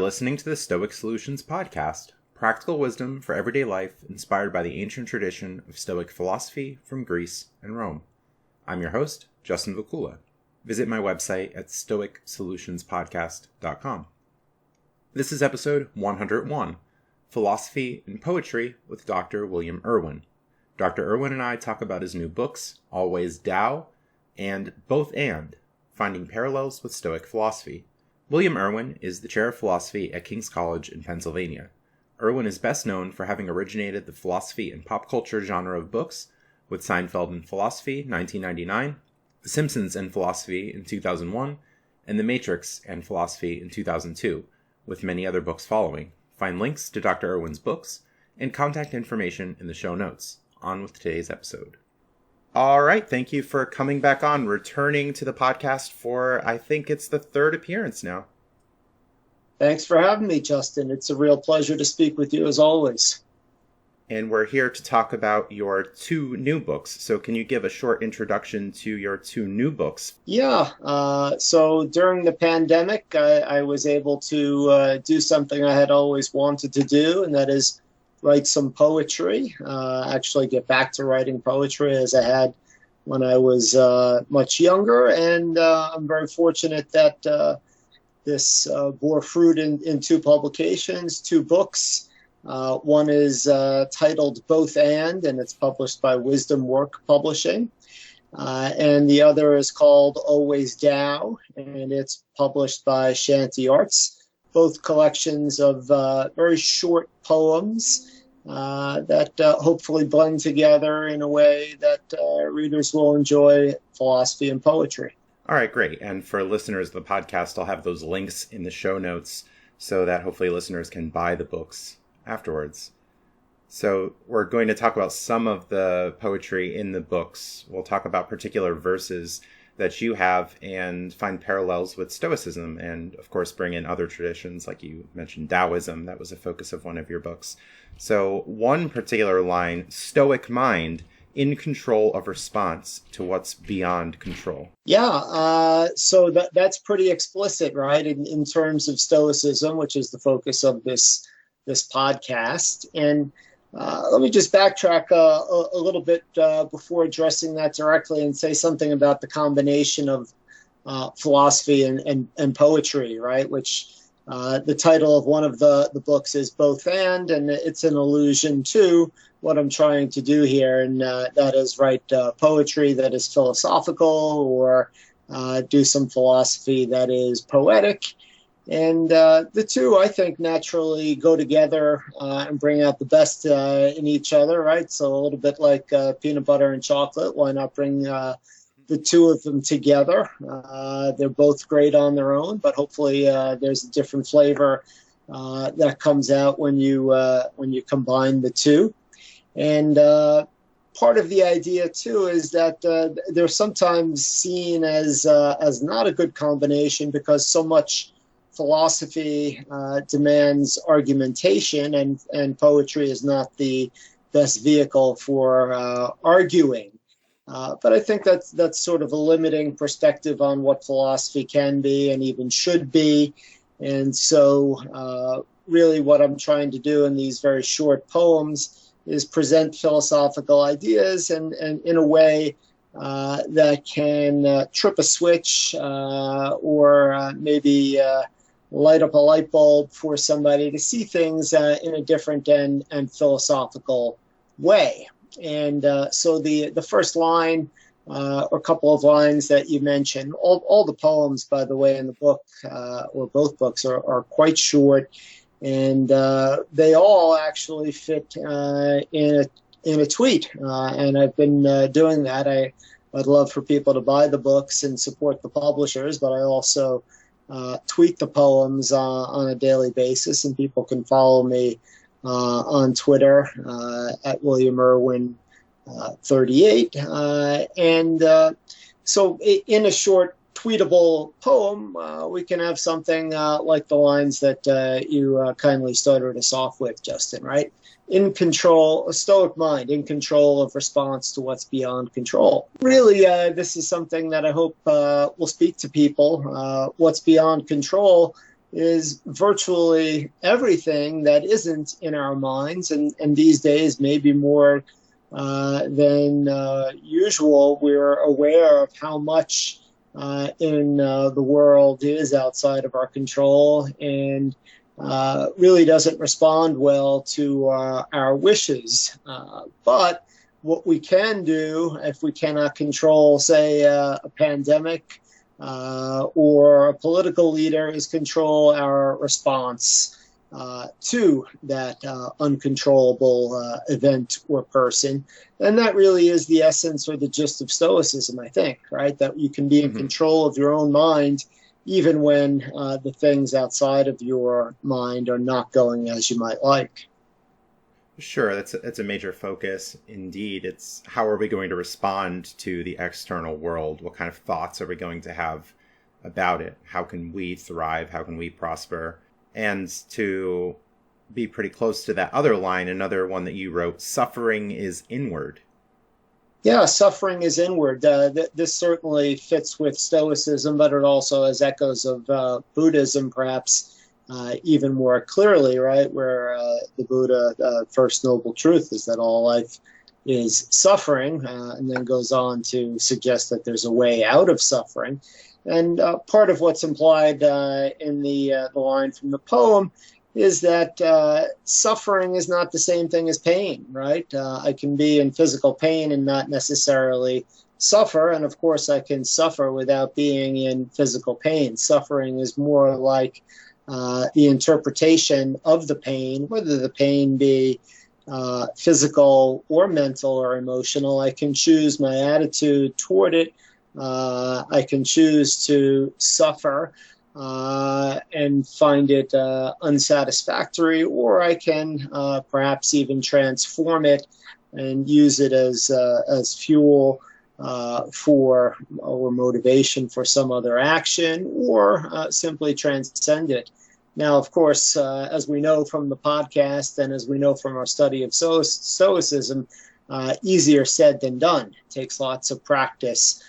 listening to the Stoic Solutions podcast, practical wisdom for everyday life inspired by the ancient tradition of Stoic philosophy from Greece and Rome. I'm your host, Justin Vacula. Visit my website at stoicsolutionspodcast.com. This is episode 101, Philosophy and Poetry with Dr. William Irwin. Dr. Irwin and I talk about his new books, Always Dao and Both and, Finding Parallels with Stoic Philosophy. William Irwin is the chair of philosophy at King's College in Pennsylvania. Irwin is best known for having originated the philosophy and pop culture genre of books with Seinfeld and Philosophy, 1999, Simpsons and Philosophy in 2001, and The Matrix and Philosophy in 2002, with many other books following. Find links to Dr. Irwin's books and contact information in the show notes. On with today's episode. All right, thank you for coming back on, returning to the podcast for, I think it's the third appearance now. Thanks for having me, Justin. It's a real pleasure to speak with you as always. And we're here to talk about your two new books. So can you give a short introduction to your two new books? Yeah. So during the pandemic, I was able to do something I had always wanted to do, and that is write some poetry, actually get back to writing poetry as I had when I was much younger. And I'm very fortunate that this bore fruit in two publications, two books. One is titled Both and it's published by Wisdom Work Publishing. And the other is called Always Dao, and it's published by Shanty Arts. Both collections of very short poems that hopefully blend together in a way that readers will enjoy philosophy and poetry. All right, great. And for listeners of the podcast, I'll have those links in the show notes so that hopefully listeners can buy the books afterwards. So we're going to talk about some of the poetry in the books. We'll talk about particular verses that you have and find parallels with Stoicism and, of course, bring in other traditions like you mentioned Taoism. That was a focus of one of your books. So one particular line, Stoic mind, in control of response to what's beyond control. Yeah, so that's pretty explicit, right, in terms of Stoicism, which is the focus of this podcast. And let me just backtrack a little bit before addressing that directly and say something about the combination of philosophy and poetry, right? Which the title of one of the books is Both and it's an allusion to what I'm trying to do here, and that is write poetry that is philosophical or do some philosophy that is poetic. And the two, I think, naturally go together and bring out the best in each other, right? So a little bit like peanut butter and chocolate. Why not bring the two of them together? They're both great on their own, but hopefully there's a different flavor that comes out when you combine the two. And part of the idea, too, is that they're sometimes seen as not a good combination because so much philosophy demands argumentation, and poetry is not the best vehicle for arguing. But I think that's sort of a limiting perspective on what philosophy can be and even should be. And so really what I'm trying to do in these very short poems is present philosophical ideas and in a way that can trip a switch or maybe light up a light bulb for somebody to see things in a different and philosophical way. And so the first line or couple of lines that you mentioned, all the poems, by the way, in the book or both books are quite short, and they all actually fit in a tweet. And I've been doing that. I'd love for people to buy the books and support the publishers, but I also tweet the poems on a daily basis, and people can follow me on Twitter at William Irwin 38. And so in a short tweetable poem, we can have something like the lines that you kindly started us off with, Justin, right? In control, a Stoic mind, in control of response to what's beyond control. Really, this is something that I hope will speak to people. What's beyond control is virtually everything that isn't in our minds. And these days, maybe more than usual, we're aware of how much in the world is outside of our control and really doesn't respond well to our wishes. But what we can do, if we cannot control, say, a pandemic or a political leader, is control our response to that uncontrollable event or person. And that really is the essence or the gist of Stoicism, I think, right? That you can be in control of your own mind even when the things outside of your mind are not going as you might like. Sure, that's a major focus indeed. It's how are we going to respond to the external world? What kind of thoughts are we going to have about it? How can we thrive? How can we prosper? And to be pretty close to that other line, another one that you wrote, suffering is inward. Yeah, suffering is inward. This certainly fits with Stoicism, but it also has echoes of Buddhism, perhaps even more clearly, right? Where the Buddha, first noble truth is that all life is suffering, and then goes on to suggest that there's a way out of suffering. And part of what's implied in the line from the poem is that suffering is not the same thing as pain, right? I can be in physical pain and not necessarily suffer. And of course, I can suffer without being in physical pain. Suffering is more like the interpretation of the pain, whether the pain be physical or mental or emotional. I can choose my attitude toward it. I can choose to suffer and find it unsatisfactory, or I can perhaps even transform it and use it as fuel for or motivation for some other action, or simply transcend it. Now, of course, as we know from the podcast and as we know from our study of Stoicism, easier said than done. It takes lots of practice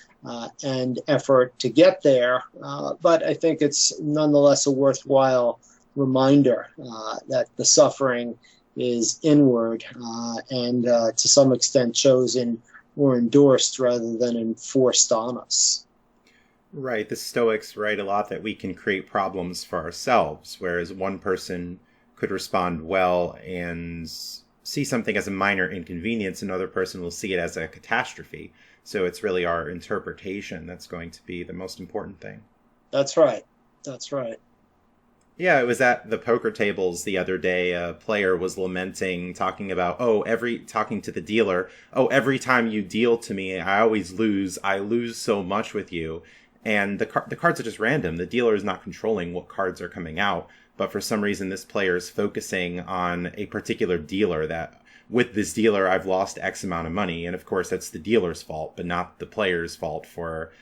and effort to get there. But I think it's nonetheless a worthwhile reminder that the suffering is inward and to some extent chosen or endorsed rather than enforced on us. Right. The Stoics write a lot that we can create problems for ourselves, whereas one person could respond well and see something as a minor inconvenience, another person will see it as a catastrophe. So it's really our interpretation that's going to be the most important thing. That's right. That's right. Yeah, it was at the poker tables the other day. A player was lamenting, talking about, talking to the dealer, every time you deal to me, I always lose. I lose so much with you. And the cards are just random. The dealer is not controlling what cards are coming out. But for some reason, this player is focusing on a particular dealer that, with this dealer, I've lost X amount of money. And of course, that's the dealer's fault, but not the player's fault for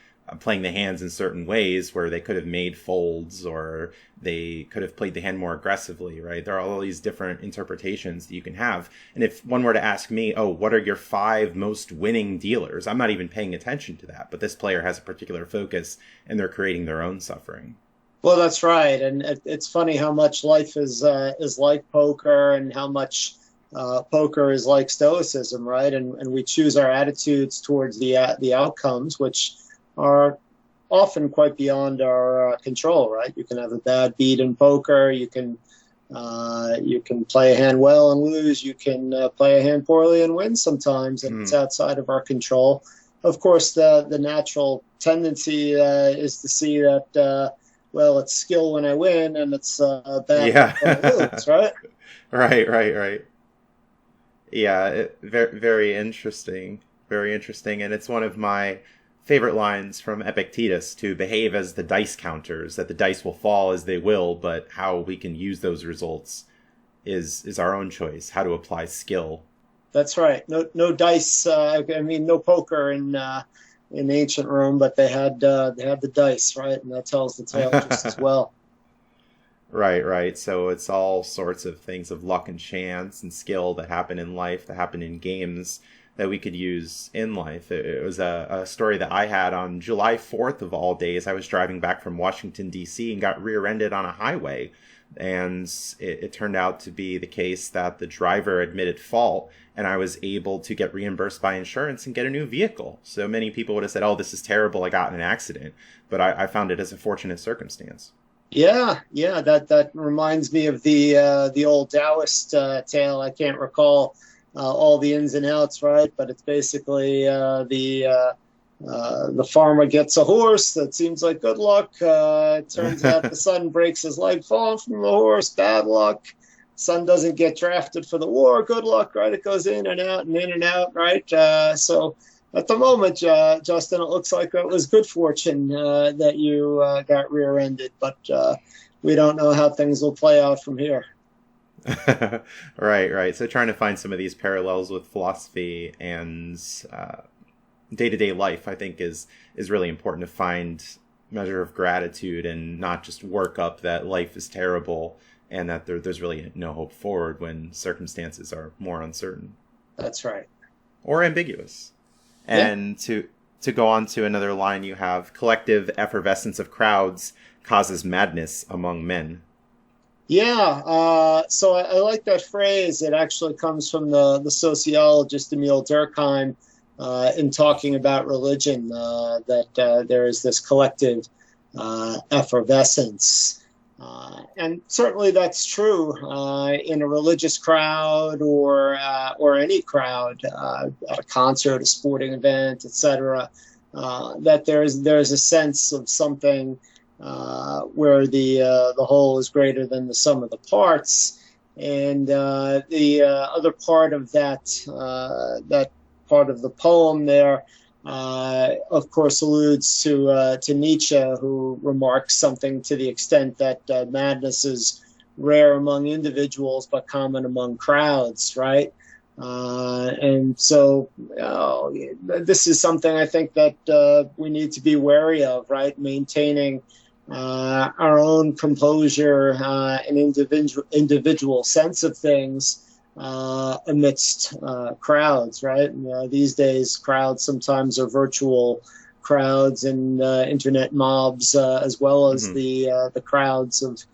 playing the hands in certain ways where they could have made folds or they could have played the hand more aggressively, right? There are all these different interpretations that you can have. And if one were to ask me, what are your 5 most winning dealers? I'm not even paying attention to that, but this player has a particular focus and they're creating their own suffering. Well, that's right. And it's funny how much life is like poker and how much poker is like Stoicism, right? And we choose our attitudes towards the outcomes, which are often quite beyond our control, right? You can have a bad beat in poker. You can play a hand well and lose. You can play a hand poorly and win sometimes, and it's outside of our control. Of course, the natural tendency is to see that, it's skill when I win, and it's bad when I lose, right? Right. Yeah, very interesting. Very interesting, and it's one of my favorite lines from Epictetus, to behave as the dice counters, that the dice will fall as they will, but how we can use those results is our own choice, how to apply skill. That's right. No dice, no poker in ancient Rome, but they had the dice, right? And that tells the tale just as well. Right. So it's all sorts of things of luck and chance and skill that happen in life, that happen in games. that we could use in life. It was a story that I had on July 4th of all days. I was driving back from Washington, D.C. and got rear-ended on a highway. And it turned out to be the case that the driver admitted fault, and I was able to get reimbursed by insurance and get a new vehicle. So many people would have said, oh, this is terrible, I got in an accident. But I found it as a fortunate circumstance. Yeah, that reminds me of the old Taoist tale. I can't recall all the ins and outs, right? But it's basically the farmer gets a horse that seems like good luck. It turns out the son breaks his leg falling from the horse. Bad luck. Son doesn't get drafted for the war. Good luck, right? It goes in and out and in and out, right? So at the moment, Justin, it looks like it was good fortune that you got rear-ended, but we don't know how things will play out from here. Right. So trying to find some of these parallels with philosophy and day-to-day life, I think, is really important to find measure of gratitude and not just work up that life is terrible and that there's really no hope forward when circumstances are more uncertain. That's right. Or ambiguous. And to go on to another line, you have collective effervescence of crowds causes madness among men. Yeah, so I like that phrase. It actually comes from the sociologist Emile Durkheim in talking about religion, that there is this collective effervescence. And certainly that's true in a religious crowd or any crowd, at a concert, a sporting event, etc. That there's a sense of something where the whole is greater than the sum of the parts, and the other part of that part of the poem there, of course, alludes to Nietzsche, who remarks something to the extent that madness is rare among individuals but common among crowds, right? And so this is something I think that we need to be wary of, right? Maintaining our own composure and individual sense of things amidst crowds, right? These days, crowds sometimes are virtual crowds and internet mobs, as well as the crowds of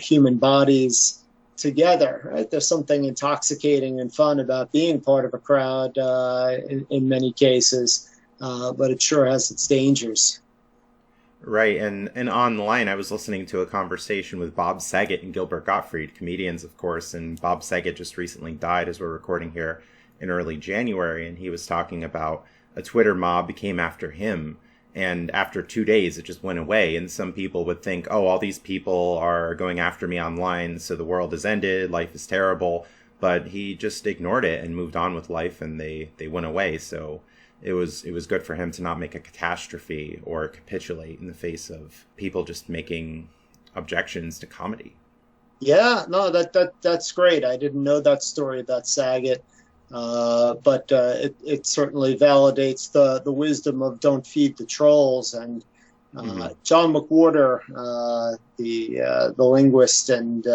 human bodies together, right? There's something intoxicating and fun about being part of a crowd in many cases, but it sure has its dangers. Right, and online I was listening to a conversation with Bob Saget and Gilbert Gottfried, comedians, of course, and Bob Saget just recently died as we're recording here in early January, and he was talking about a Twitter mob came after him, and after 2 days it just went away, and some people would think, oh, all these people are going after me online, so the world has ended, life is terrible, but he just ignored it and moved on with life, and they went away, so it was good for him to not make a catastrophe or capitulate in the face of people just making objections to comedy. Yeah, no, that's great. I didn't know that story about Saget, but it certainly validates the wisdom of don't feed the trolls. And John McWhorter, the linguist and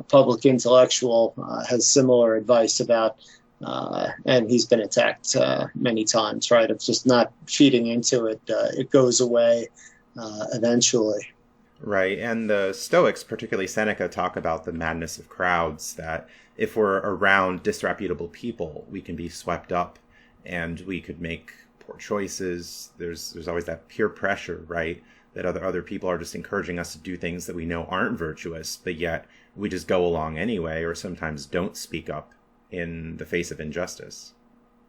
public intellectual, has similar advice about. And he's been attacked many times, right? Of just not feeding into it. It goes away eventually. Right. And the Stoics, particularly Seneca, talk about the madness of crowds, that if we're around disreputable people, we can be swept up and we could make poor choices. There's always that peer pressure, right? That other people are just encouraging us to do things that we know aren't virtuous, but yet we just go along anyway, or sometimes don't speak up in the face of injustice.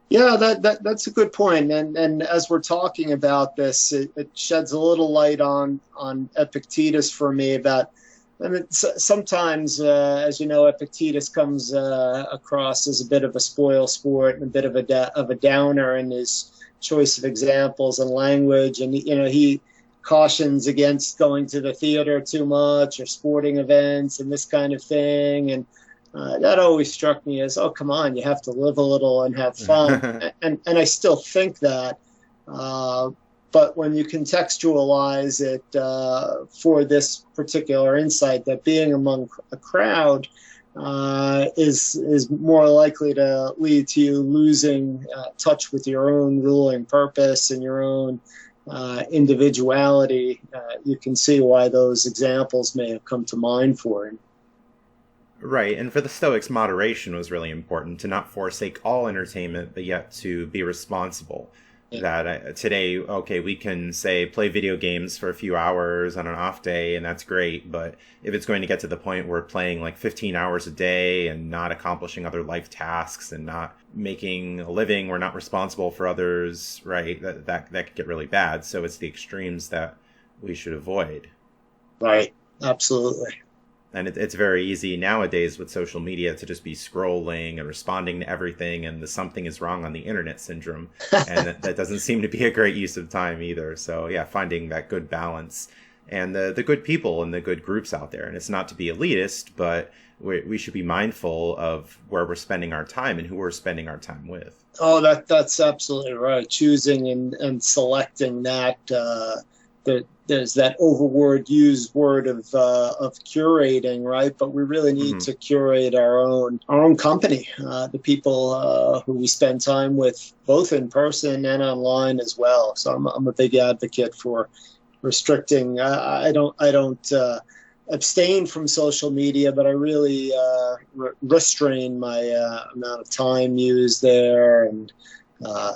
Yeah, that's a good point. And as we're talking about this, it sheds a little light on Epictetus for me about, I mean, sometimes, as you know, Epictetus comes across as a bit of a spoil sport and a bit of a downer in his choice of examples and language. And, he cautions against going to the theater too much or sporting events and this kind of thing. And that always struck me as, oh, come on, you have to live a little and have fun. and I still think that. But when you contextualize it for this particular insight, that being among a crowd is more likely to lead to you losing touch with your own ruling purpose and your own individuality. You can see why those examples may have come to mind for him. Right, and for the Stoics, moderation was really important, to not forsake all entertainment, but yet to be responsible. Yeah. That today, okay, we can say play video games for a few hours on an off day, and that's great, but if it's going to get to the point where we're playing like 15 hours a day and not accomplishing other life tasks and not making a living, we're not responsible for others, right, that could get really bad. So it's the extremes that we should avoid. Right, absolutely. And it's very easy nowadays with social media to just be scrolling and responding to everything, and the something is wrong on the internet syndrome. And that doesn't seem to be a great use of time either. So yeah, finding that good balance and the good people and the good groups out there. And it's not to be elitist, but we should be mindful of where we're spending our time and who we're spending our time with. Oh, that's absolutely right. Choosing and selecting that. There's that used word of curating, right? But we really need to curate our own company, the people who we spend time with, both in person and online as well. So I'm a big advocate for restricting. I don't abstain from social media, but I really restrain my amount of time used there, and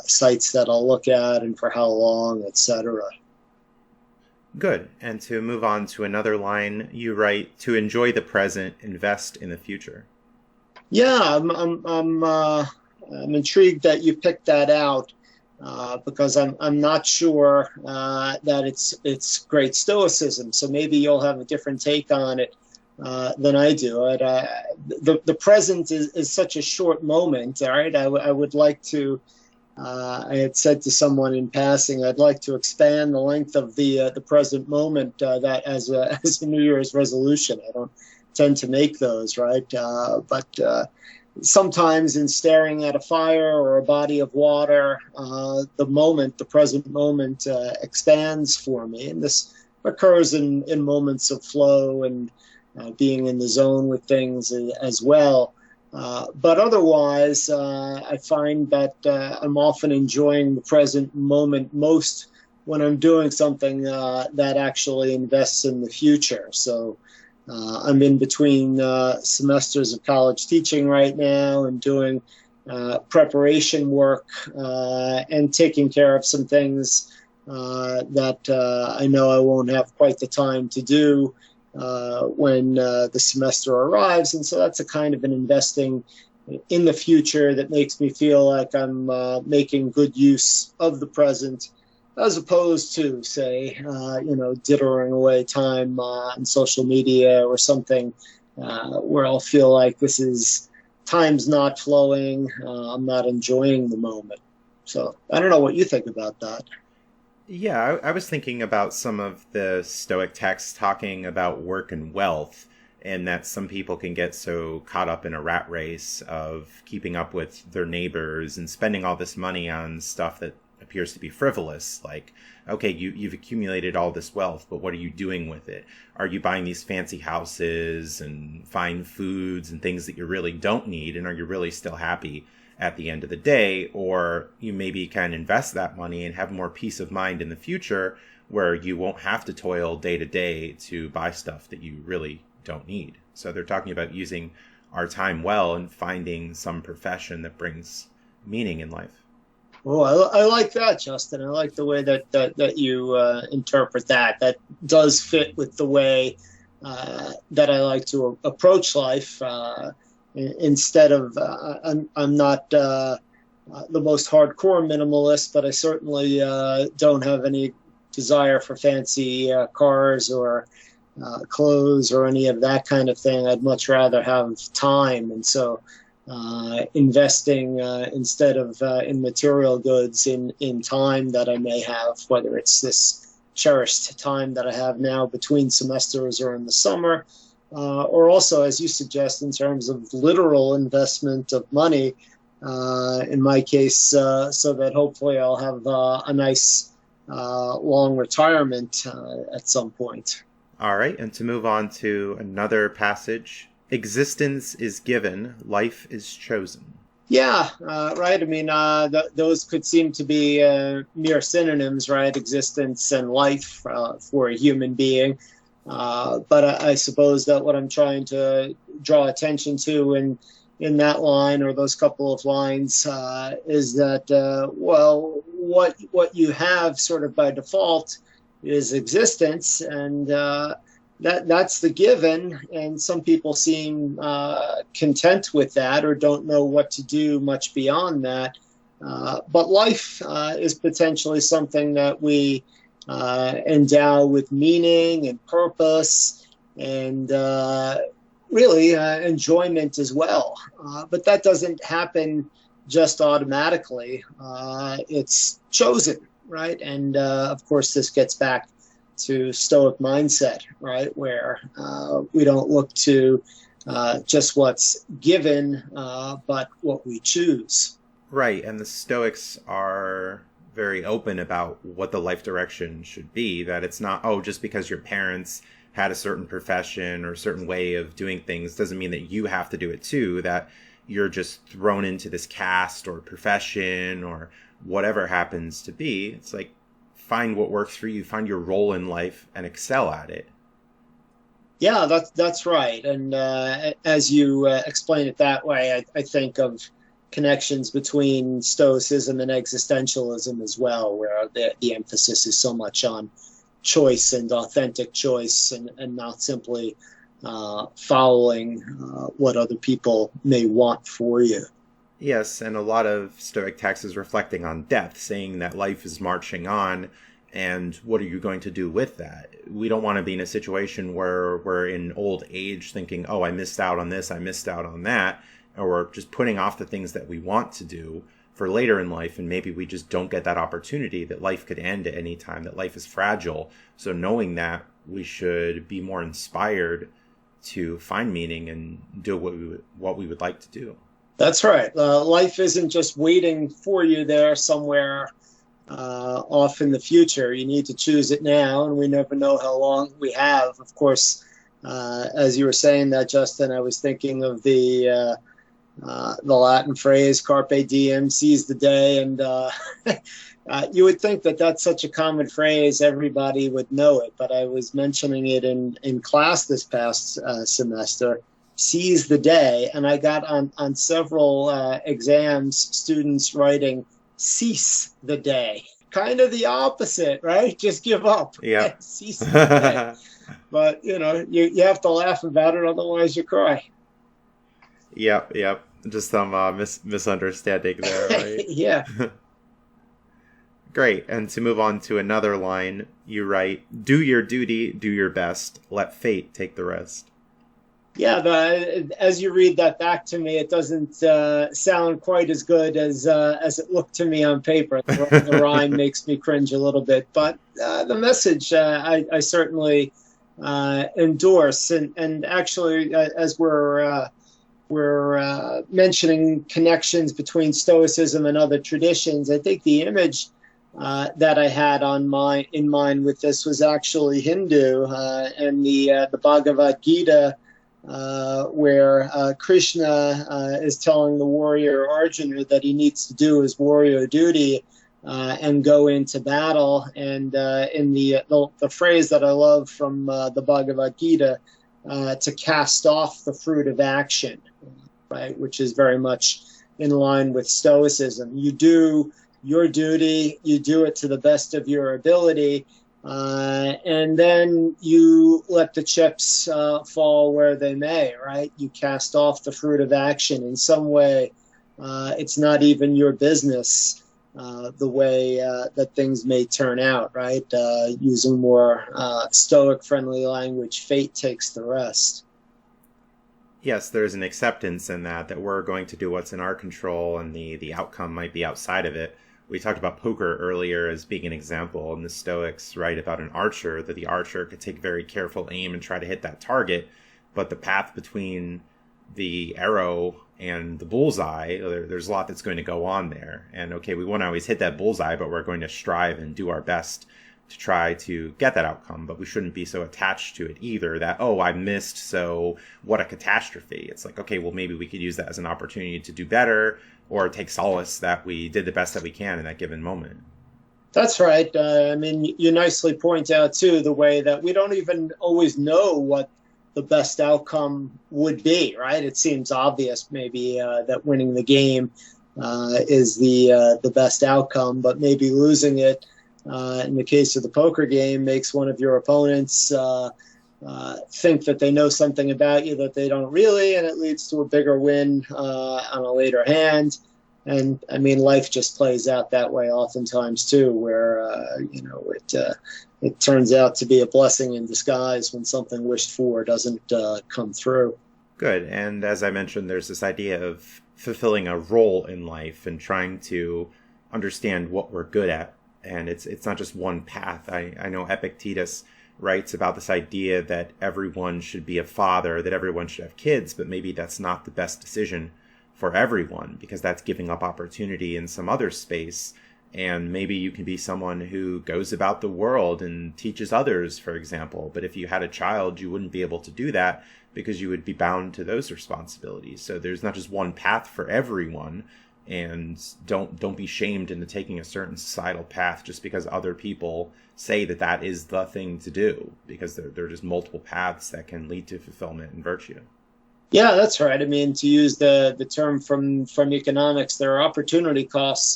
sites that I'll look at and for how long, etc. Good. And to move on to another line, you write, to enjoy the present, invest in the future. Yeah, I'm intrigued that you picked that out because I'm not sure that it's great stoicism. So maybe you'll have a different take on it than I do. The present is such a short moment. All right, I would like to. I had said to someone in passing, I'd like to expand the length of the present moment. That as a New Year's resolution, I don't tend to make those, right? But sometimes in staring at a fire or a body of water, the present moment, expands for me, and this occurs in moments of flow and being in the zone with things as well. But otherwise, I find that I'm often enjoying the present moment most when I'm doing something that actually invests in the future. So I'm in between semesters of college teaching right now and doing preparation work and taking care of some things that I know I won't have quite the time to do when the semester arrives. And so that's a kind of an investing in the future that makes me feel like I'm making good use of the present, as opposed to, say, dittering away time on social media or something where I'll feel like time's not flowing, I'm not enjoying the moment. So I don't know what you think about that. Yeah, I was thinking about some of the Stoic texts talking about work and wealth, and that some people can get so caught up in a rat race of keeping up with their neighbors and spending all this money on stuff that appears to be frivolous. Like, okay, you've accumulated all this wealth, but what are you doing with it? Are you buying these fancy houses and fine foods and things that you really don't need? And are you really still happy at the end of the day? Or you maybe can invest that money and have more peace of mind in the future, where you won't have to toil day to day to buy stuff that you really don't need. So they're talking about using our time well and finding some profession that brings meaning in life. Oh, I like that, Justin. I like the way that you interpret that. That does fit with the way that I like to approach life. Instead of, I'm not the most hardcore minimalist, but I certainly don't have any desire for fancy cars or clothes or any of that kind of thing. I'd much rather have time. And so investing instead of in material goods, in time that I may have, whether it's this cherished time that I have now between semesters or in the summer, or also, as you suggest, in terms of literal investment of money, in my case, so that hopefully I'll have a nice long retirement at some point. All right, and to move on to another passage, Existence is given, life is chosen. Yeah, right. I mean, those could seem to be mere synonyms, right? Existence and life for a human being. But I suppose that what I'm trying to draw attention to in that line or those couple of lines is that, well, what you have sort of by default is existence, and that's the given, and some people seem content with that or don't know what to do much beyond that. But life is potentially something that we endow with meaning and purpose and really enjoyment as well. But that doesn't happen just automatically. It's chosen, right? And of course, this gets back to Stoic mindset, right? Where we don't look to just what's given, but what we choose. Right, and the Stoics are very open about what the life direction should be, that it's not, oh, just because your parents had a certain profession or a certain way of doing things doesn't mean that you have to do it too, that you're just thrown into this caste or profession or whatever happens to be. It's like, find what works for you, find your role in life and excel at it. Yeah, that's right. And as you explain it that way, I think of connections between Stoicism and existentialism as well, where the emphasis is so much on choice and authentic choice and not simply following what other people may want for you. Yes, and a lot of Stoic texts is reflecting on death, saying that life is marching on, and what are you going to do with that? We don't want to be in a situation where we're in old age thinking, oh, I missed out on this, I missed out on that, or we're just putting off the things that we want to do for later in life, and maybe we just don't get that opportunity, that life could end at any time, that life is fragile. So knowing that, we should be more inspired to find meaning and do what we would like to do. That's right. Life isn't just waiting for you there somewhere off in the future. You need to choose it now, and we never know how long we have. Of course, as you were saying that, Justin, I was thinking of the Latin phrase "carpe diem," seize the day, and you would think that that's such a common phrase, everybody would know it. But I was mentioning it in class this past semester. Seize the day, and I got on several exams students writing cease the day. Kind of the opposite, right? Just give up. Yeah. Cease the day. But you have to laugh about it, otherwise you cry. Yep. Just some misunderstanding there, right? Yeah. Great. And to move on to another line, you write, "Do your duty, do your best, let fate take the rest." Yeah, as you read that back to me, it doesn't sound quite as good as it looked to me on paper. The rhyme makes me cringe a little bit, but the message I certainly endorse. And actually, as we're mentioning connections between Stoicism and other traditions, I think the image that I had in mind with this was actually Hindu and the Bhagavad Gita. Where Krishna is telling the warrior Arjuna that he needs to do his warrior duty and go into battle. And in the phrase that I love from the Bhagavad Gita, to cast off the fruit of action, right, which is very much in line with Stoicism. You do your duty, you do it to the best of your ability, and then you let the chips fall where they may, right? You cast off the fruit of action in some way. It's not even your business the way that things may turn out, right? Using more Stoic-friendly language, fate takes the rest. Yes, there's an acceptance in that we're going to do what's in our control, and the outcome might be outside of it. We talked about poker earlier as being an example, and the Stoics write about an archer, that the archer could take very careful aim and try to hit that target, but the path between the arrow and the bullseye, there's a lot that's going to go on there. And okay, we won't always hit that bullseye, but we're going to strive and do our best to try to get that outcome, but we shouldn't be so attached to it either that, oh, I missed, so what a catastrophe. It's like, okay, well, maybe we could use that as an opportunity to do better or take solace that we did the best that we can in that given moment. That's right. I mean, you nicely point out, too, the way that we don't even always know what the best outcome would be, right? It seems obvious maybe that winning the game is the best outcome, but maybe losing it, in the case of the poker game, makes one of your opponents think that they know something about you that they don't really, and it leads to a bigger win on a later hand. And I mean, life just plays out that way oftentimes too, where it turns out to be a blessing in disguise when something wished for doesn't come through. Good. And as I mentioned, there's this idea of fulfilling a role in life and trying to understand what we're good at. And it's not just one path. I know Epictetus writes about this idea that everyone should be a father, that everyone should have kids, but maybe that's not the best decision for everyone, because that's giving up opportunity in some other space. And maybe you can be someone who goes about the world and teaches others, for example. But if you had a child, you wouldn't be able to do that because you would be bound to those responsibilities. So there's not just one path for everyone. And don't be shamed into taking a certain societal path just because other people say that that is the thing to do, because there are just multiple paths that can lead to fulfillment and virtue. Yeah, that's right. I mean, to use the term from economics, there are opportunity costs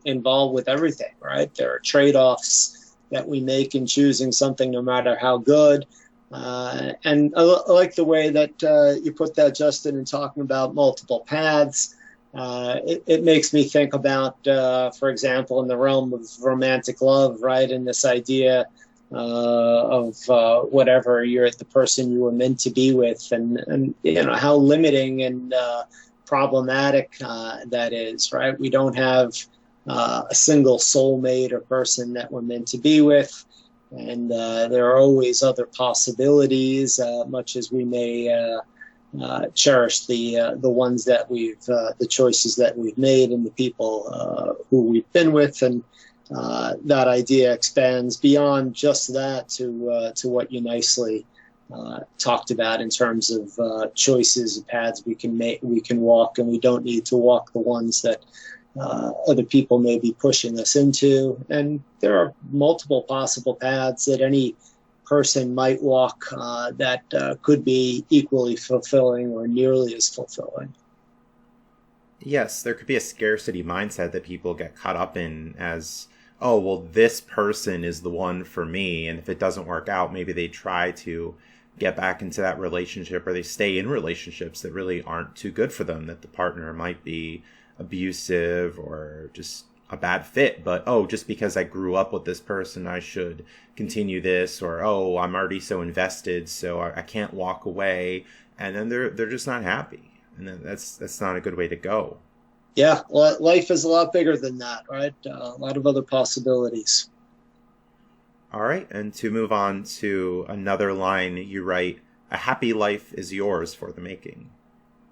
involved with everything, right? There are trade-offs that we make in choosing something, no matter how good. And I like the way that you put that, Justin, in talking about multiple paths. It makes me think about, for example, in the realm of romantic love, right? And this idea of whatever you're the person you were meant to be with, and how limiting and problematic that is, right? We don't have a single soulmate or person that we're meant to be with, and there are always other possibilities, much as we may cherish the ones that the choices that we've made and the people who we've been with, and that idea expands beyond just that to what you nicely talked about in terms of choices and paths we can make, we can walk, and we don't need to walk the ones that other people may be pushing us into. And there are multiple possible paths that any person might walk that could be equally fulfilling or nearly as fulfilling. Yes, there could be a scarcity mindset that people get caught up in as, oh, well, this person is the one for me. And if it doesn't work out, maybe they try to get back into that relationship, or they stay in relationships that really aren't too good for them, that the partner might be abusive or just a bad fit. But, oh, just because I grew up with this person, I should continue this, or, oh, I'm already so invested, so I can't walk away. And then they're just not happy. And then that's not a good way to go. Yeah, life is a lot bigger than that, right? A lot of other possibilities. All right, and to move on to another line, you write, "A happy life is yours for the making."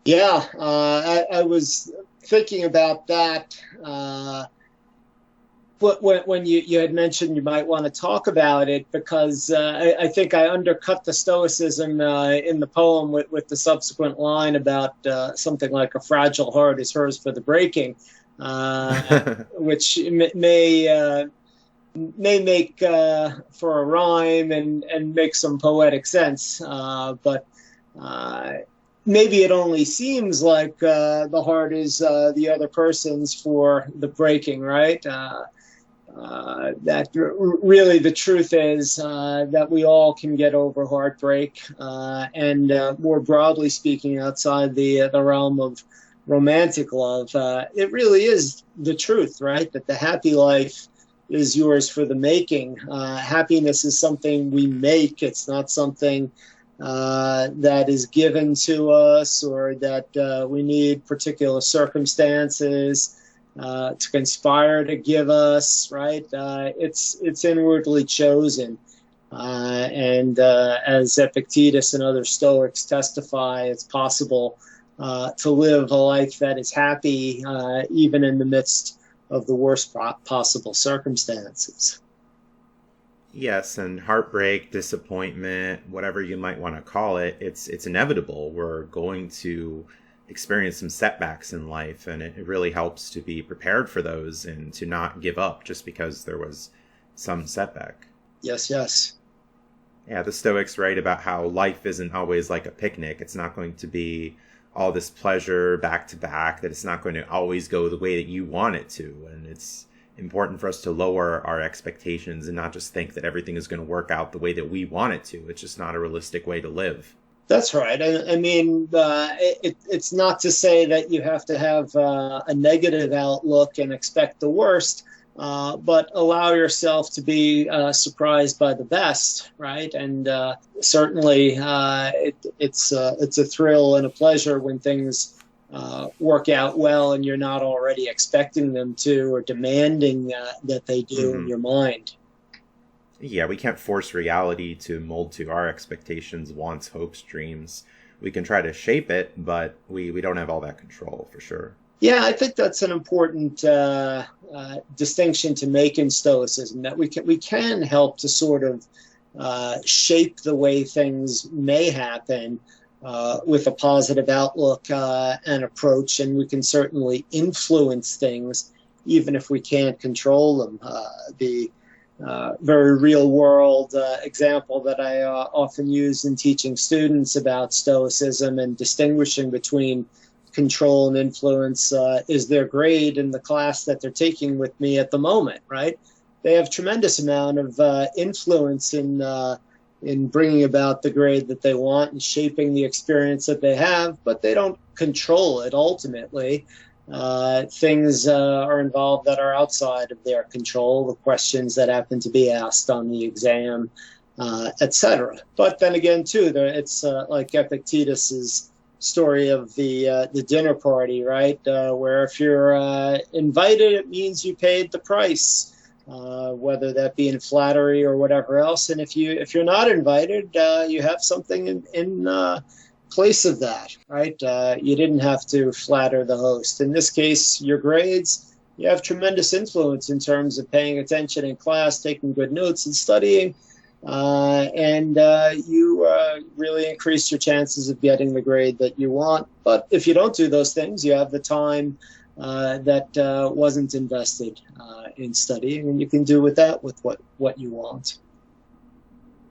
Yeah, I was thinking about that when you had mentioned you might want to talk about it, because I think I undercut the Stoicism in the poem with the subsequent line about something like a fragile heart is hers for the breaking, which may make for a rhyme and make some poetic sense, but maybe it only seems like the heart is the other person's for the breaking, right? That really the truth is that we all can get over heartbreak, and more broadly speaking, outside the realm of romantic love, it really is the truth, right? That the happy life is yours for the making. Happiness is something we make. It's not something that is given to us, or that we need particular circumstances to conspire to give us, right? It's inwardly chosen. And as Epictetus and other Stoics testify, it's possible to live a life that is happy even in the midst of the worst possible circumstances. Yes, and heartbreak, disappointment, whatever you might want to call it, it's inevitable. We're going to experience some setbacks in life, and it really helps to be prepared for those and to not give up just because there was some setback. Yes, yes. Yeah, the Stoics write about how life isn't always like a picnic. It's not going to be all this pleasure back to back, that it's not going to always go the way that you want it to. And it's important for us to lower our expectations and not just think that everything is going to work out the way that we want it to. It's just not a realistic way to live. That's right. I mean, it's not to say that you have to have a negative outlook and expect the worst, but allow yourself to be surprised by the best, right? And certainly, it's a thrill and a pleasure when things work out well and you're not already expecting them to or demanding that they do in your mind. Yeah, we can't force reality to mold to our expectations, wants, hopes, dreams. We can try to shape it, but we don't have all that control, for sure. Yeah, I think that's an important distinction to make in Stoicism, that we can help to sort of shape the way things may happen with a positive outlook and approach, and we can certainly influence things even if we can't control them. The very real world example that I often use in teaching students about Stoicism and distinguishing between control and influence is their grade in the class that they're taking with me at the moment, right? They have tremendous amount of influence in bringing about the grade that they want and shaping the experience that they have, but they don't control it ultimately. Things are involved that are outside of their control, the questions that happen to be asked on the exam, etc. But then again, too, it's like Epictetus's story of the dinner party, right? Where if you're invited, it means you paid the price, whether that be in flattery or whatever else. And if you're not invited, you have something in place of that, right? You didn't have to flatter the host. In this case, your grades, you have tremendous influence in terms of paying attention in class, taking good notes and studying, and you really increase your chances of getting the grade that you want. But if you don't do those things, you have the time that wasn't invested in studying, and you can do with that with what you want.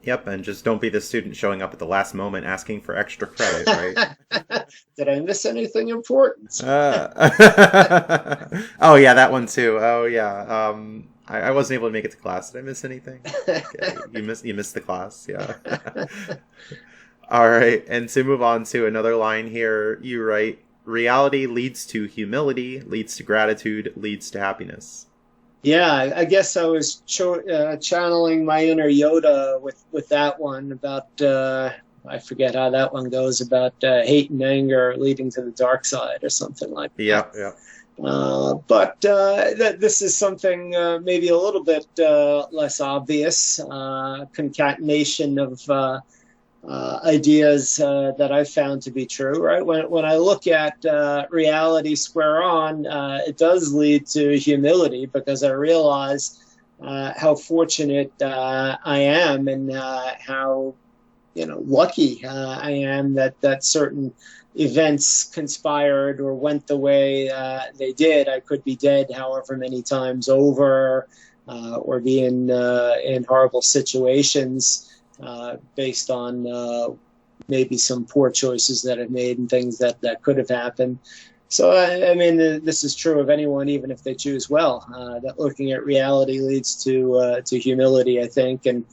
Yep, and just don't be the student showing up at the last moment asking for extra credit, right? Did I miss anything important? Oh, yeah, that one too. Oh, yeah. I wasn't able to make it to class. Did I miss anything? Okay. You missed the class, yeah. All right, and to move on to another line here, you write, reality leads to humility, leads to gratitude, leads to happiness. Yeah, I guess I was channeling my inner Yoda with that one about, I forget how that one goes, about hate and anger leading to the dark side or something like that. Yeah. But this is something maybe a little bit less obvious, concatenation of ideas that I've found to be true, right? When I look at reality square on, it does lead to humility, because I realize how fortunate I am, and how lucky I am that certain events conspired or went the way they did. I could be dead however many times over, or be in horrible situations. Based on maybe some poor choices that I've made and things that could have happened. So, I mean, this is true of anyone, even if they choose well. That looking at reality leads to humility, I think. And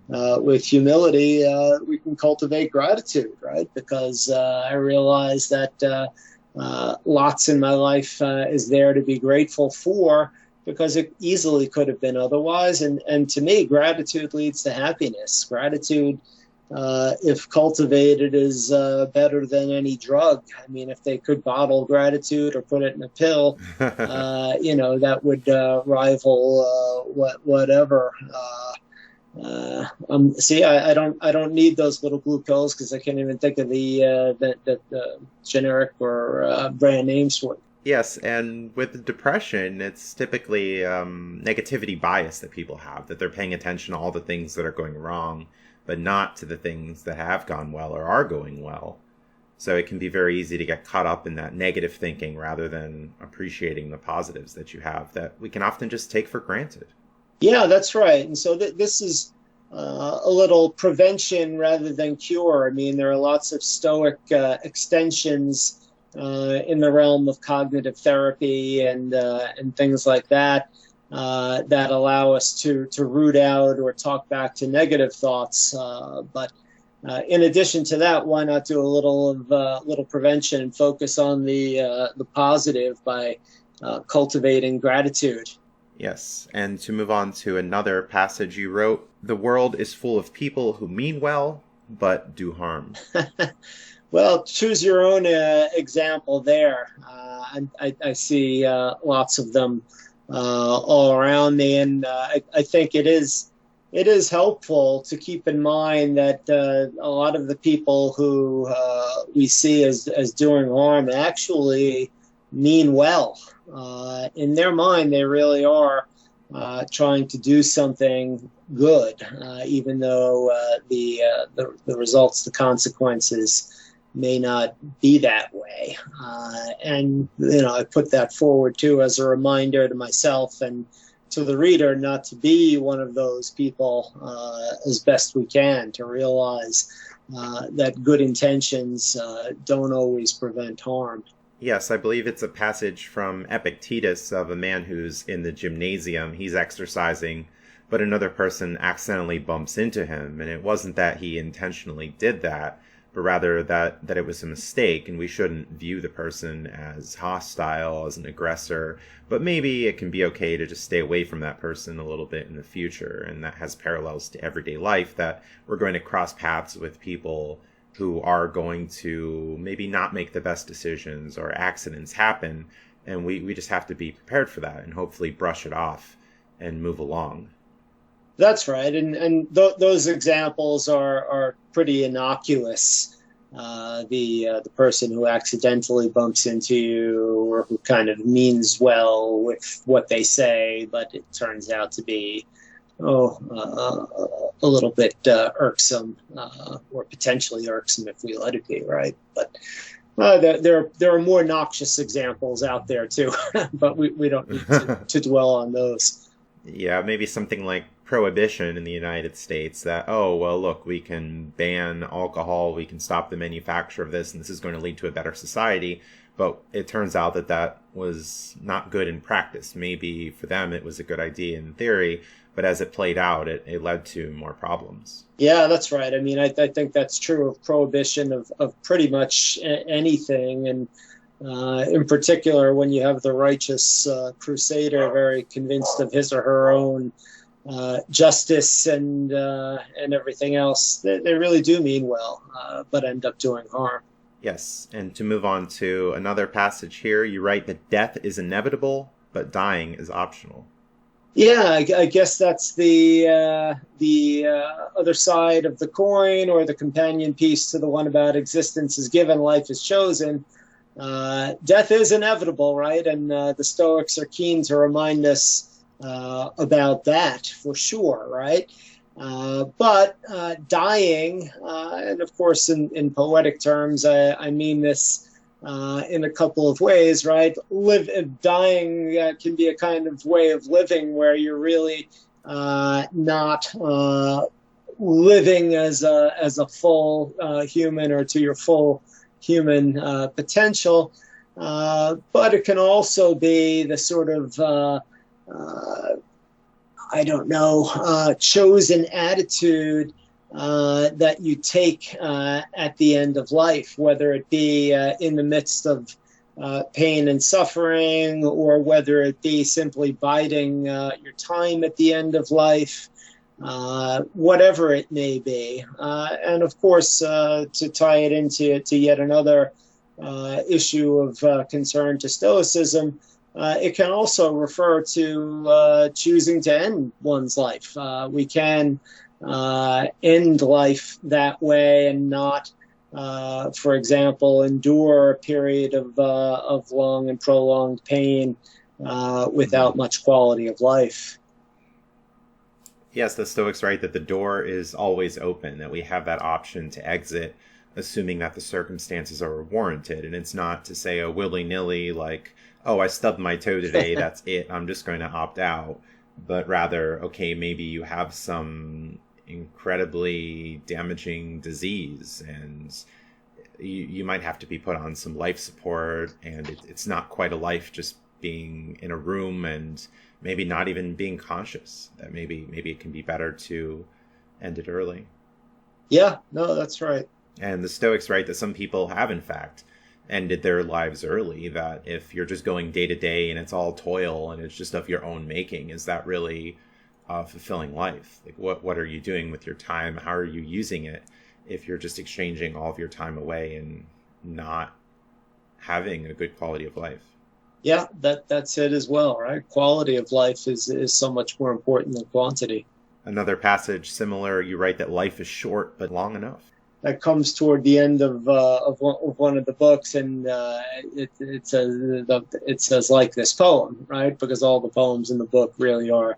with humility, we can cultivate gratitude, right? Because I realize that lots in my life is there to be grateful for, because it easily could have been otherwise. And to me, gratitude leads to happiness. Gratitude, if cultivated, is better than any drug. I mean, if they could bottle gratitude or put it in a pill, that would rival whatever. See, I don't need those little blue pills, because I can't even think of the generic or brand names for it. Yes, and with depression, it's typically negativity bias that people have, that they're paying attention to all the things that are going wrong, but not to the things that have gone well or are going well. So it can be very easy to get caught up in that negative thinking rather than appreciating the positives that you have that we can often just take for granted. Yeah, that's right. And so this is a little prevention rather than cure. I mean, there are lots of Stoic extensions in the realm of cognitive therapy and things like that that allow us to root out or talk back to negative thoughts. But in addition to that, why not do a little prevention and focus on the positive by cultivating gratitude? Yes, and to move on to another passage you wrote, the world is full of people who mean well, but do harm. Well, choose your own example there. I see lots of them all around me, and I think it is helpful to keep in mind that a lot of the people who we see as doing harm actually mean well. In their mind, they really are trying to do something good, even though the results, the consequences may not be that way. And, I put that forward too as a reminder to myself and to the reader not to be one of those people as best we can, to realize that good intentions don't always prevent harm. Yes, I believe it's a passage from Epictetus of a man who's in the gymnasium. He's exercising, but another person accidentally bumps into him. And it wasn't that he intentionally did that, but rather that it was a mistake, and we shouldn't view the person as hostile, as an aggressor. But maybe it can be okay to just stay away from that person a little bit in the future. And that has parallels to everyday life, that we're going to cross paths with people who are going to maybe not make the best decisions, or accidents happen, and we just have to be prepared for that and hopefully brush it off and move along. That's right, and those examples are pretty innocuous. The person who accidentally bumps into you, or who kind of means well with what they say, but it turns out to be a little bit irksome, or potentially irksome if we let it be, right? But there are more noxious examples out there too, but we don't need to dwell on those. Yeah, maybe something like prohibition in the United States, that, oh, well, look, we can ban alcohol, we can stop the manufacture of this, and this is going to lead to a better society. But it turns out that was not good in practice. Maybe for them it was a good idea in theory, but as it played out, it led to more problems. Yeah, that's right. I mean, I think that's true of prohibition of pretty much anything. And in particular, when you have the righteous crusader very convinced of his or her own justice and everything else, they really do mean well, but end up doing harm. Yes, and to move on to another passage here, you write that death is inevitable, but dying is optional. Yeah, I guess that's the other side of the coin, or the companion piece to the one about existence is given, life is chosen. Death is inevitable, right? And the Stoics are keen to remind us about that for sure, right? But dying, and of course in poetic terms, I mean this in a couple of ways, right? Dying can be a kind of way of living where you're really not living as a full human, or to your full human potential, but it can also be the sort of chosen attitude that you take at the end of life, whether it be in the midst of pain and suffering, or whether it be simply biding your time at the end of life, whatever it may be. And of course, to tie it into yet another issue of concern to Stoicism, it can also refer to choosing to end one's life. We can end life that way and not for example, endure a period of long and prolonged pain without much quality of life. Yes, the Stoics write that the door is always open, that we have that option to exit, assuming that the circumstances are warranted. And it's not to say a willy-nilly, like, oh, I stubbed my toe today, that's it, I'm just going to opt out. But rather, okay, maybe you have some incredibly damaging disease and you might have to be put on some life support, and it's not quite a life just being in a room and maybe not even being conscious, that maybe it can be better to end it early. Yeah, no, that's right. And the Stoics write that some people have, in fact, ended their lives early, that if you're just going day to day and it's all toil and it's just of your own making, is that really a fulfilling life? Like, what are you doing with your time? How are you using it if you're just exchanging all of your time away and not having a good quality of life? Yeah, that's it as well, right? Quality of life is so much more important than quantity. Another passage similar, you write that life is short but long enough. That comes toward the end of one of the books, and it says like this poem, right? Because all the poems in the book really are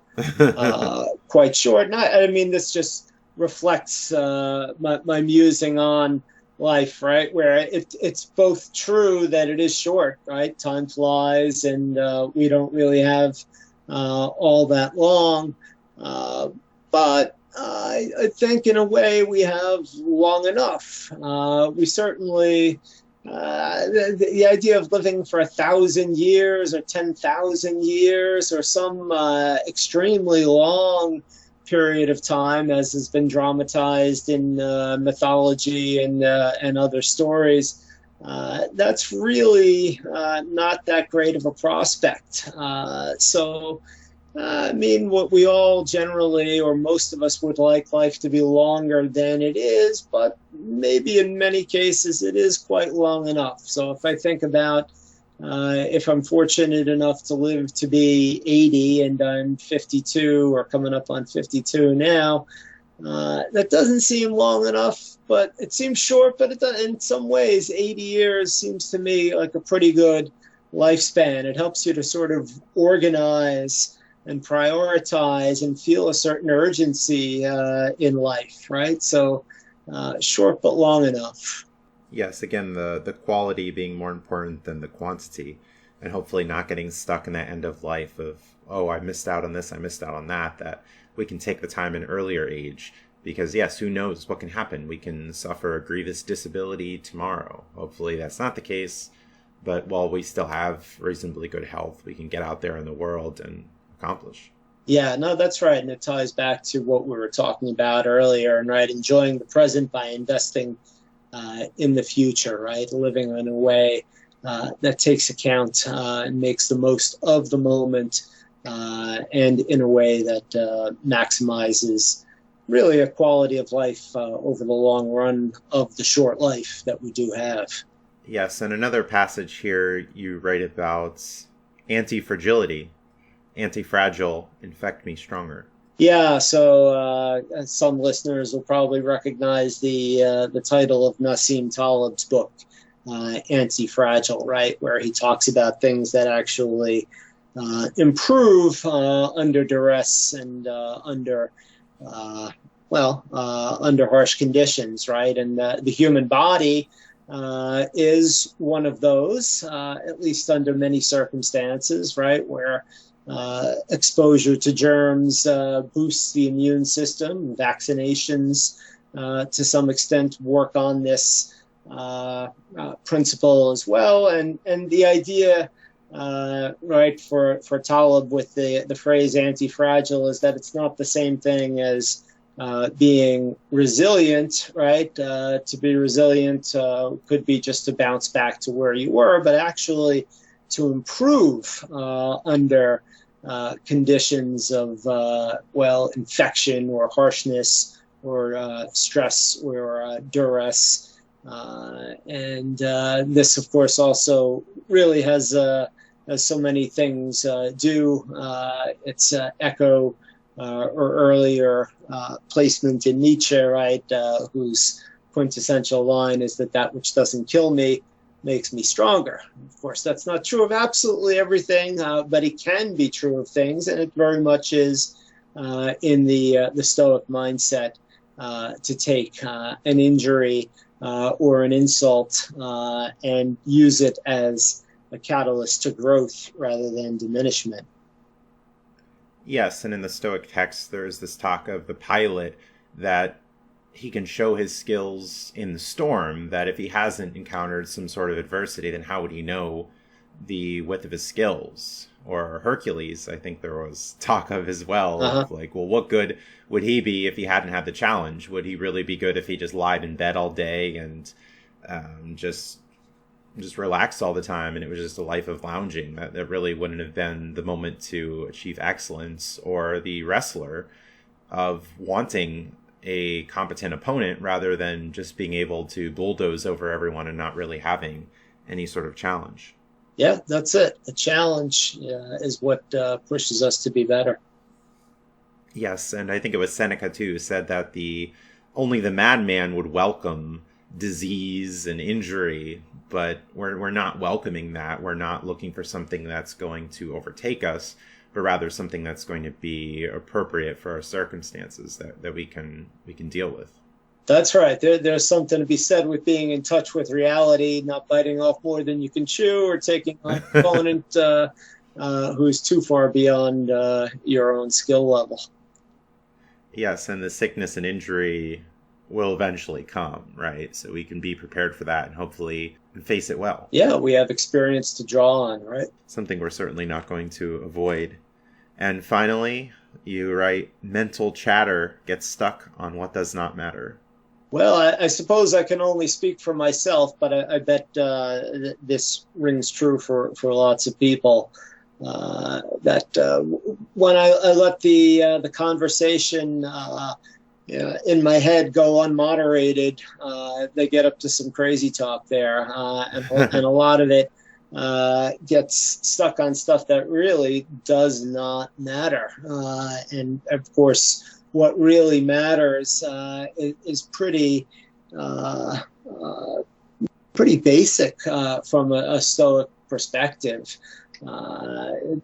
quite short. And I mean, this just reflects my musing on life, right? Where it's both true that it is short, right? Time flies, and we don't really have all that long, but I think in a way we have long enough. We certainly, the idea of living for 1,000 years or 10,000 years or some extremely long period of time, as has been dramatized in mythology and other stories, that's really not that great of a prospect. I mean, what we all generally, or most of us, would like life to be longer than it is, but maybe in many cases it is quite long enough. So if I think about if I'm fortunate enough to live to be 80 and I'm 52 or coming up on 52 now, that doesn't seem long enough, but it seems short, but in some ways, 80 years seems to me like a pretty good lifespan. It helps you to sort of organize and prioritize and feel a certain urgency in life, right? So short but long enough. Yes, again, the quality being more important than the quantity, and hopefully not getting stuck in that end of life of, oh, I missed out on this, I missed out on that, that we can take the time in earlier age. Because yes, who knows what can happen? We can suffer a grievous disability tomorrow. Hopefully that's not the case, but while we still have reasonably good health, we can get out there in the world and accomplish. Yeah, no, that's right. And it ties back to what we were talking about earlier, and right, enjoying the present by investing in the future, right? Living in a way that takes account and makes the most of the moment, and in a way that maximizes really a quality of life over the long run of the short life that we do have. Yes, and another passage here you write about anti-fragility. Anti-fragile, infect me stronger. Yeah, so some listeners will probably recognize the title of Nassim Taleb's book, Anti-Fragile, right, where he talks about things that actually improve under duress and under harsh conditions, right? And the human body is one of those, at least under many circumstances, right, where exposure to germs boosts the immune system. Vaccinations, to some extent, work on this principle as well. And the idea, right, for Taleb with the phrase anti-fragile is that it's not the same thing as being resilient, right? To be resilient could be just to bounce back to where you were, but actually to improve under conditions of, infection or harshness or stress or duress. And this, of course, also really has, as so many things do, its echo or earlier placement in Nietzsche, right, whose quintessential line is that which doesn't kill me makes me stronger. Of course, that's not true of absolutely everything, but it can be true of things, and it very much is in the Stoic mindset to take an injury or an insult and use it as a catalyst to growth rather than diminishment. Yes, and in the Stoic text, there is this talk of the pilot that he can show his skills in the storm, that if he hasn't encountered some sort of adversity, then how would he know the width of his skills? Or Hercules, I think there was talk of as well, of like, well, what good would he be if he hadn't had the challenge? Would he really be good if he just lied in bed all day and just relaxed all the time, and it was just a life of lounging? That really wouldn't have been the moment to achieve excellence. Or the wrestler of wanting a competent opponent rather than just being able to bulldoze over everyone and not really having any sort of challenge. Yeah, that's it. A challenge is what pushes us to be better. Yes, and I think it was Seneca too said that only the madman would welcome disease and injury, but we're not welcoming that. We're not looking for something that's going to overtake us, but rather something that's going to be appropriate for our circumstances that we can deal with. That's right. There's something to be said with being in touch with reality, not biting off more than you can chew, or taking on an opponent who's too far beyond your own skill level. Yes, and the sickness and injury will eventually come, right? So we can be prepared for that and hopefully face it well. Yeah, we have experience to draw on, right? Something we're certainly not going to avoid. And finally, you write, mental chatter gets stuck on what does not matter. Well, I suppose I can only speak for myself, but I bet this rings true for lots of people. That when I let the conversation in my head go unmoderated, they get up to some crazy talk there, and a lot of it gets stuck on stuff that really does not matter. And of course, what really matters is pretty basic from a Stoic perspective. There's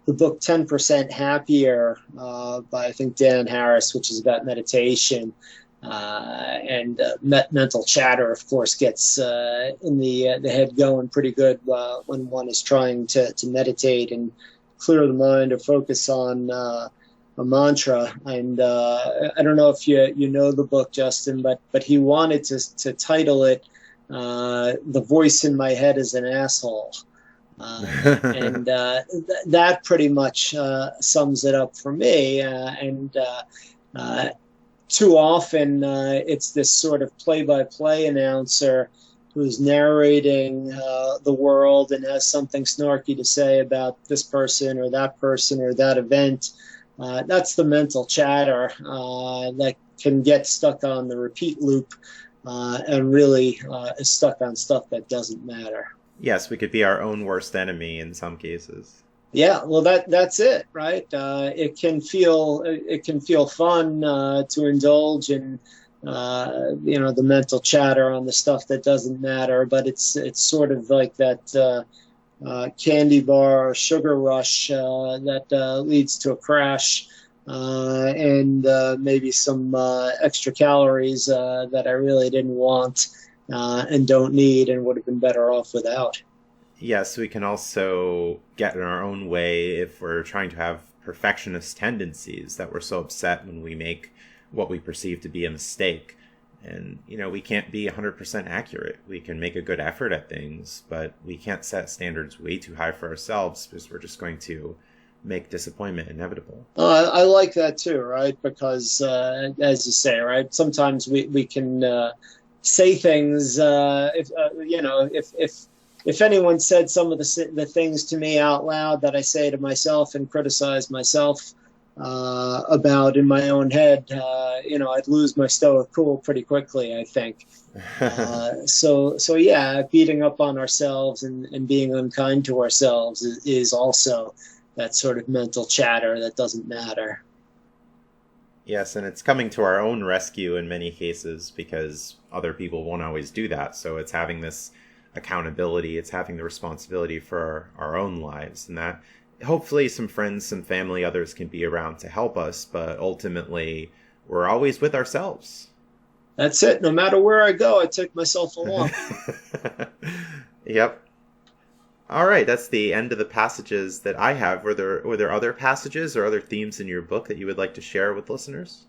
the book 10% Happier by, I think, Dan Harris, which is about meditation. And mental chatter, of course, gets in the head going pretty good when one is trying to meditate and clear the mind or focus on a mantra. And I don't know if you know the book, Justin, but he wanted to title it "The Voice in My Head is an Asshole." And that pretty much sums it up for me. Too often it's this sort of play-by-play announcer who's narrating the world and has something snarky to say about this person or that event. That's the mental chatter that can get stuck on the repeat loop and really is stuck on stuff that doesn't matter. Yes, we could be our own worst enemy in some cases. Yeah, well, that's it, right? It can feel fun to indulge in the mental chatter on the stuff that doesn't matter, but it's sort of like that candy bar or sugar rush that leads to a crash and maybe some extra calories that I really didn't want and don't need and would have been better off without. Yes, we can also get in our own way if we're trying to have perfectionist tendencies, that we're so upset when we make what we perceive to be a mistake. And, we can't be 100% accurate. We can make a good effort at things, but we can't set standards way too high for ourselves because we're just going to make disappointment inevitable. I like that too, right? Because, as you say, right, sometimes we can say things, if anyone said some of the things to me out loud that I say to myself and criticize myself about in my own head, I'd lose my Stoic cool pretty quickly, I think. So yeah, beating up on ourselves and being unkind to ourselves is also that sort of mental chatter that doesn't matter. Yes, and it's coming to our own rescue in many cases because other people won't always do that. So it's having this accountability, it's having the responsibility for our own lives, and that hopefully some friends, some family, others can be around to help us, but ultimately we're always with ourselves. That's it. No matter where I go, I take myself along. Yep. All right, that's the end of the passages that I have. Were there other passages or other themes in your book that you would like to share with listeners?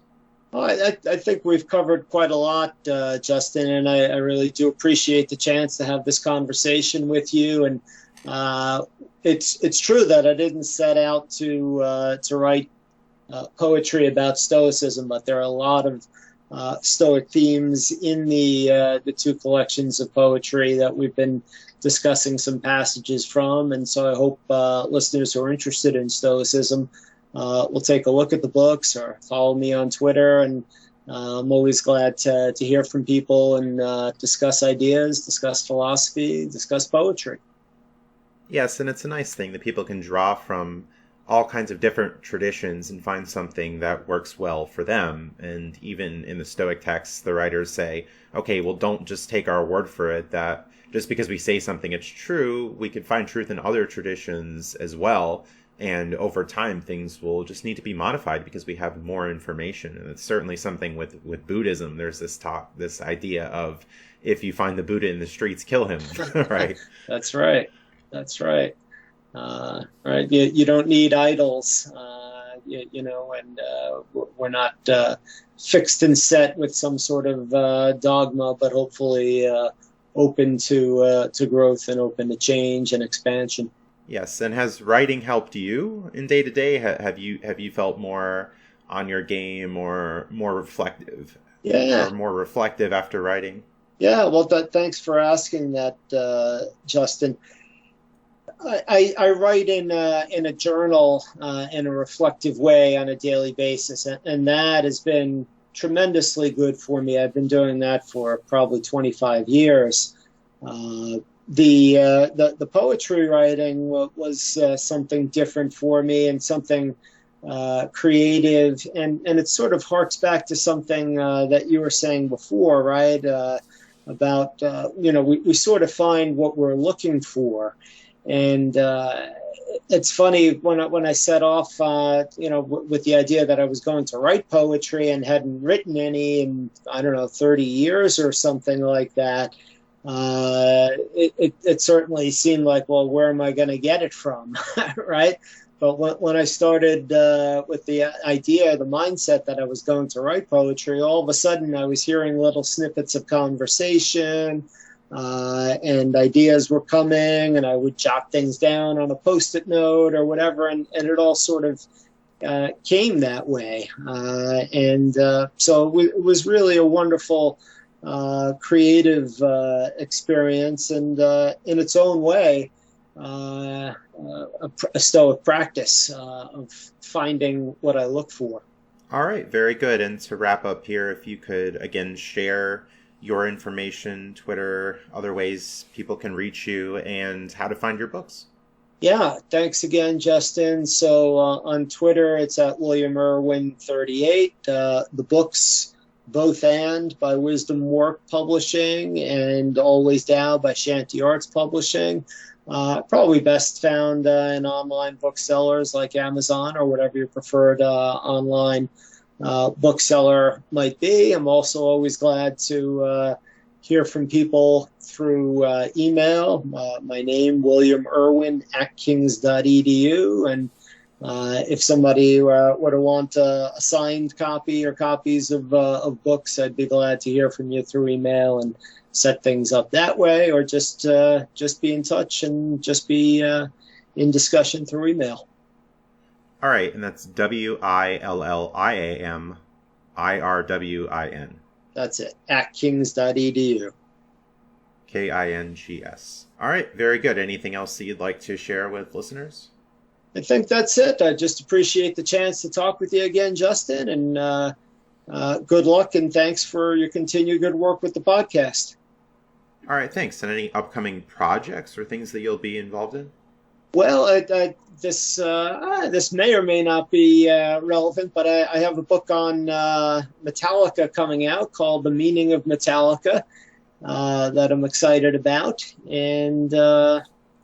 Well, I think we've covered quite a lot, Justin, and I really do appreciate the chance to have this conversation with you. And it's true that I didn't set out to write poetry about Stoicism, but there are a lot of Stoic themes in the two collections of poetry that we've been discussing some passages from. And so I hope listeners who are interested in Stoicism will take a look at the books or follow me on Twitter. And I'm always glad to hear from people and discuss ideas, discuss philosophy, discuss poetry. Yes, and it's a nice thing that people can draw from all kinds of different traditions and find something that works well for them. And even in the Stoic texts, the writers say, okay, well, don't just take our word for it, that just because we say something it's true, we could find truth in other traditions as well. And over time, things will just need to be modified because we have more information. And it's certainly something with Buddhism. There's this idea of if you find the Buddha in the streets, kill him, right? That's right. That's right. Right. You don't need idols, and we're not fixed and set with some sort of dogma, but hopefully open to growth and open to change and expansion. Yes, and has writing helped you in day to day? Have you felt more on your game or more reflective? Yeah. Or more reflective after writing? Yeah. Well, thanks for asking that, Justin. I write in a journal in a reflective way on a daily basis, and that has been tremendously good for me. I've been doing that for probably 25 years. The poetry writing was something different for me and something creative, and it sort of harks back to something that you were saying before, right? About we sort of find what we're looking for. And it's funny when I set off, with the idea that I was going to write poetry and hadn't written any in, 30 years or something like that. It certainly seemed like, well, where am I going to get it from, right? But when I started with the idea, the mindset that I was going to write poetry, all of a sudden I was hearing little snippets of conversation. And ideas were coming, and I would jot things down on a Post-it note or whatever, and it all sort of came that way. So it was really a wonderful creative experience, and in its own way, a Stoic practice of finding what I look for. All right, very good. And to wrap up here, if you could again share your information, Twitter, other ways people can reach you, and how to find your books. Yeah, thanks again, Justin. So on Twitter, it's at William Irwin 38. The books, Both and by Wisdom Work Publishing and Always Dao by Shanty Arts Publishing. Probably best found in online booksellers like Amazon or whatever your preferred online bookseller might be. I'm also always glad to hear from people through email. My name, William Irwin at kings.edu. And if somebody were to want a signed copy or copies of books, I'd be glad to hear from you through email and set things up that way, or just be in touch and just be in discussion through email. All right, and that's WILLIAMIRWIN. That's it, at kings.edu. KINGS. All right, very good. Anything else that you'd like to share with listeners? I think that's it. I just appreciate the chance to talk with you again, Justin, and good luck and thanks for your continued good work with the podcast. All right, thanks. And any upcoming projects or things that you'll be involved in? Well, this may or may not be relevant, but I have a book on Metallica coming out called The Meaning of Metallica that I'm excited about. And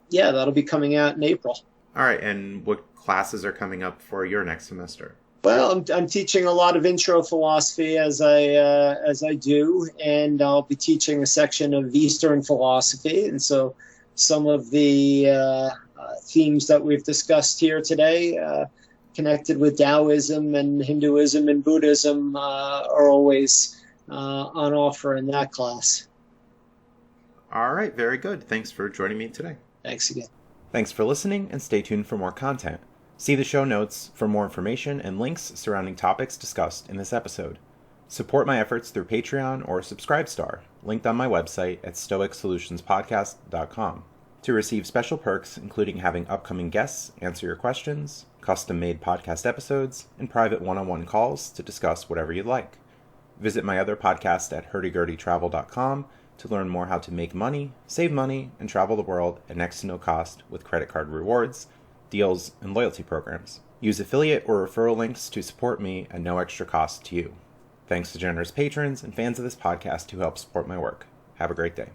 yeah, that'll be coming out in April. All right, and what classes are coming up for your next semester? Well, I'm teaching a lot of intro philosophy as I do, and I'll be teaching a section of Eastern philosophy. And so some of the themes that we've discussed here today, connected with Taoism and Hinduism and Buddhism, are always on offer in that class. All right, very good. Thanks for joining me today. Thanks again. Thanks for listening, and stay tuned for more content. See the show notes for more information and links surrounding topics discussed in this episode. Support my efforts through Patreon or Subscribestar, linked on my website at stoicsolutionspodcast.com. To receive special perks, including having upcoming guests answer your questions, custom-made podcast episodes, and private one-on-one calls to discuss whatever you'd like. Visit my other podcast at hurdygurdytravel.com to learn more how to make money, save money, and travel the world at next to no cost with credit card rewards, deals, and loyalty programs. Use affiliate or referral links to support me at no extra cost to you. Thanks to generous patrons and fans of this podcast who help support my work. Have a great day.